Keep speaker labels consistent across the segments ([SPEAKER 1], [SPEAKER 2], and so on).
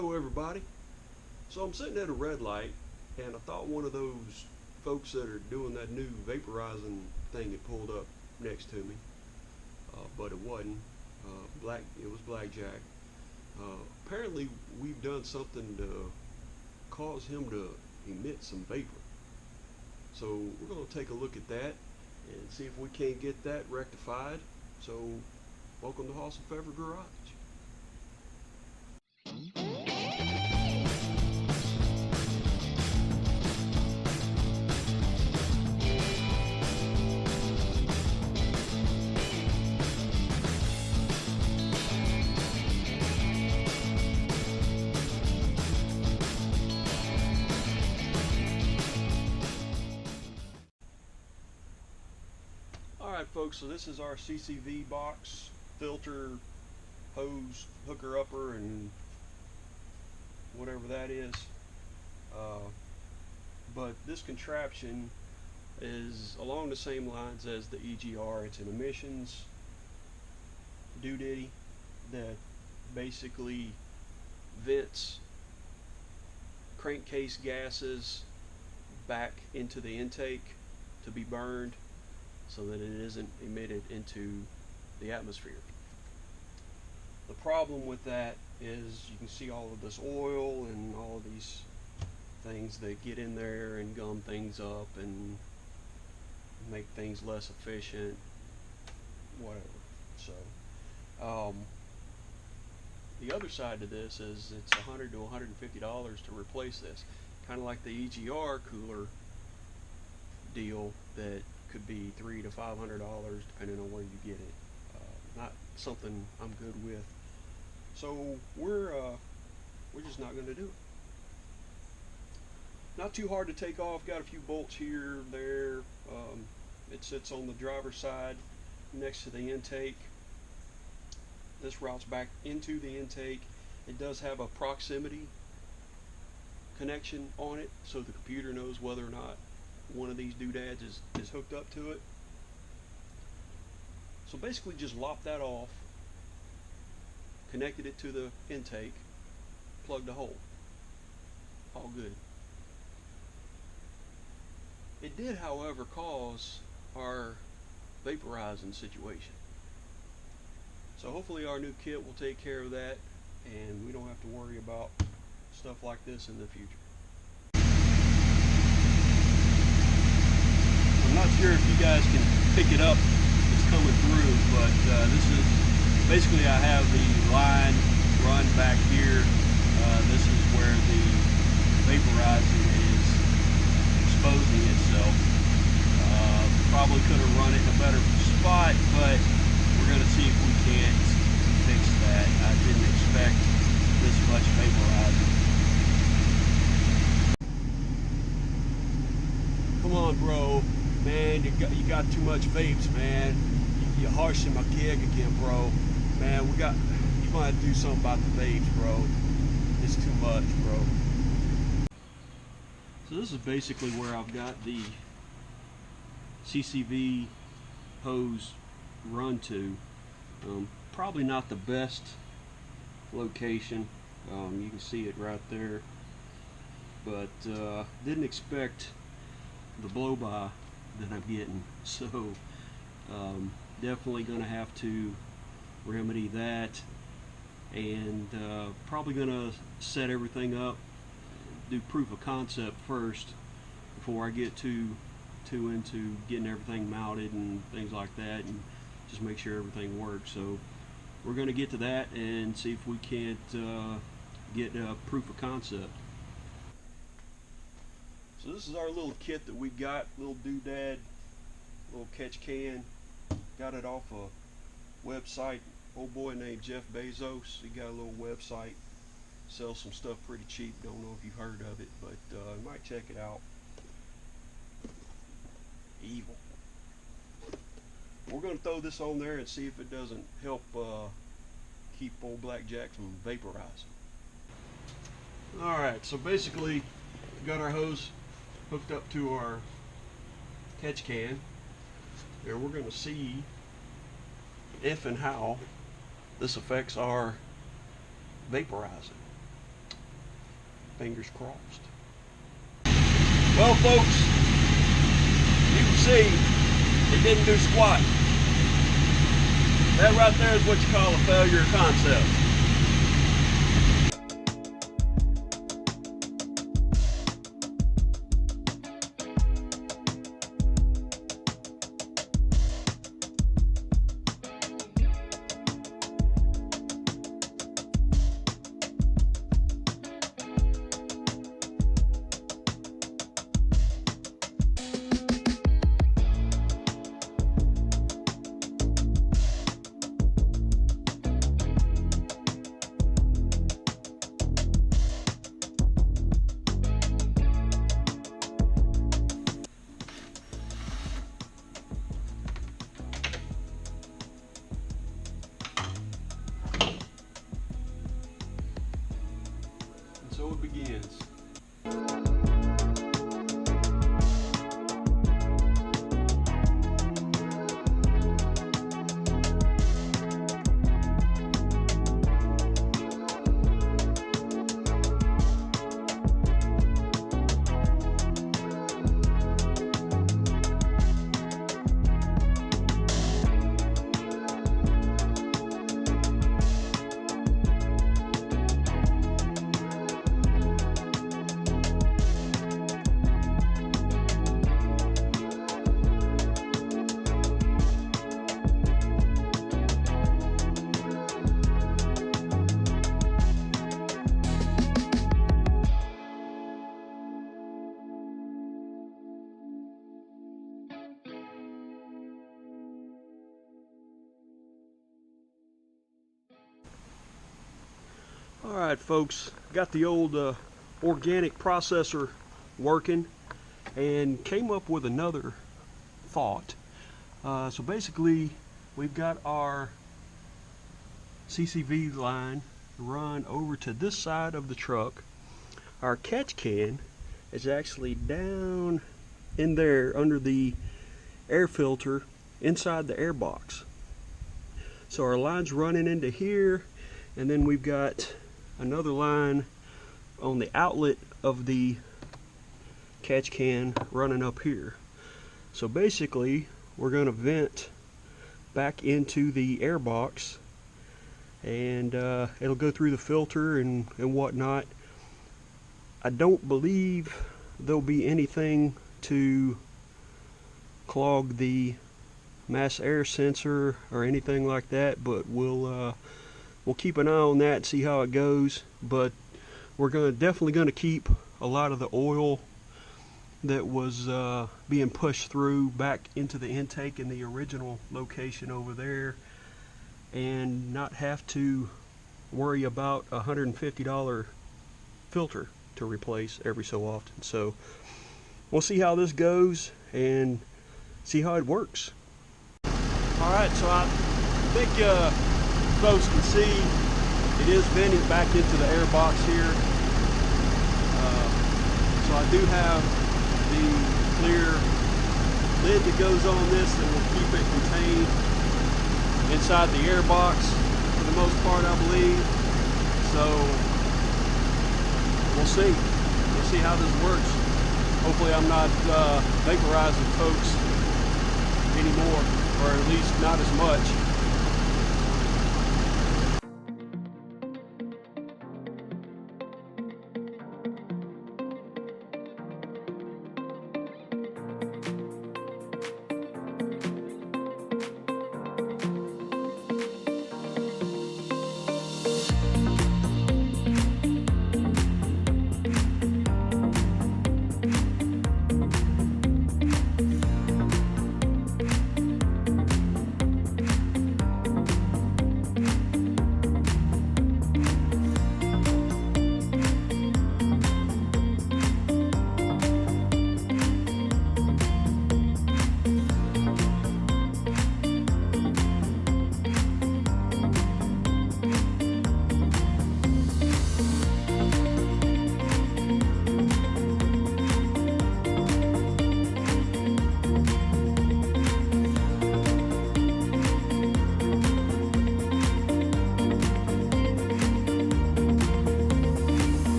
[SPEAKER 1] Hello everybody. So I'm sitting at a red light and I thought one of those folks that are doing that new vaporizing thing had pulled up next to me, but it wasn't. It was Blackjack. Apparently we've done something to cause him to emit some vapor. So we're going to take a look at that and see if we can't get that rectified. So welcome to Hoss and Fever Garage. Alright folks, so this is our CCV box, filter, hose, hooker upper, and whatever that is. But this contraption is along the same lines as the EGR. It's an emissions doodaddy that basically vents crankcase gases back into the intake to be burned so that it isn't emitted into the atmosphere. The problem with that is you can see all of this oil and all of these things that get in there and gum things up and make things less efficient, whatever. So the other side to this is it's $100 to $150 to replace this, kind of like the EGR cooler deal that could be $300 to $500 depending on where you get it. Not something I'm good with. So we're just not going to do it. Not too hard to take off. Got a few bolts here, there. It sits on the driver's side next to the intake. This routes back into the intake. It does have a proximity connection on it, so the computer knows whether or not one of these doodads is hooked up to it. So basically just lop that off, connected it to the intake, plugged the hole. All good. It did, however, cause our vaporizing situation. So hopefully our new kit will take care of that and we don't have to worry about stuff like this in the future. I'm not sure if you guys can pick it up, it's coming through, but this is basically, I have the line run back here. This is where the vaporizing is exposing itself. Probably could have run it in a better spot, but we're going to see if we can't fix that. I didn't expect this much vaporizing. Come on, bro. Man, you got too much vapes, man. You're harshing my gig again, bro. Man, you're gonna have to do something about the vapes, bro. It's too much, bro. So this is basically where I've got the CCV hose run to. Probably not the best location. You can see it right there, but didn't expect the blow-by that I'm getting, so definitely gonna have to remedy that, and probably gonna set everything up, do proof of concept first before I get too into getting everything mounted and things like that, and just make sure everything works. So we're gonna get to that and see if we can't get proof of concept. So this is our little kit that we got, little doodad, little catch can. Got it off a website, old boy named Jeff Bezos. He got a little website, sells some stuff pretty cheap. Don't know if you've heard of it, but you might check it out. Evil. We're going to throw this on there and see if it doesn't help keep old Blackjack from vaporizing. Alright, so basically we got our hose hooked up to our catch can. And we're going to see if and how this affects our vaporizing. Fingers crossed. Well, folks, you can see it didn't do squat. That right there is what you call a failure concept. So it begins. Alright folks, got the old organic processor working and came up with another thought. So basically we've got our CCV line run over to this side of the truck. Our catch can is actually down in there under the air filter inside the air box. So our line's running into here, and then we've got another line on the outlet of the catch can running up here. So basically we're going to vent back into the air box, and it'll go through the filter and whatnot. I don't believe there'll be anything to clog the mass air sensor or anything like that, but we'll keep an eye on that and see how it goes. But we're definitely going to keep a lot of the oil that was being pushed through back into the intake in the original location over there, and not have to worry about a $150 filter to replace every so often. So we'll see how this goes and see how it works. Alright, so I think folks can see it is venting back into the air box here. So I do have the clear lid that goes on this that will keep it contained inside the air box for the most part, I believe. So we'll see. We'll see how this works. Hopefully I'm not vaporizing folks anymore, or at least not as much.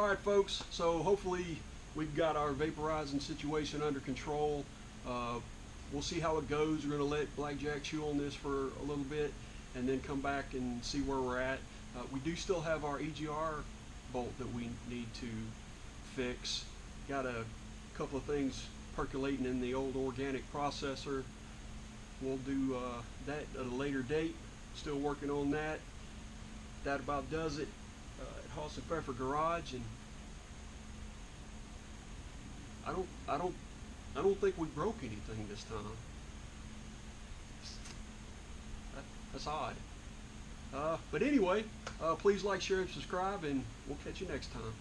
[SPEAKER 1] All right, folks, so hopefully we've got our vaporizing situation under control. We'll see how it goes. We're going to let Blackjack chew on this for a little bit and then come back and see where we're at. We do still have our EGR bolt that we need to fix. Got a couple of things percolating in the old organic processor. We'll do that at a later date. Still working on that. That about does it at Hoss and Pfeffer Garage, and I don't think we broke anything this time. That's odd. But anyway, please like, share, and subscribe, and we'll catch you next time.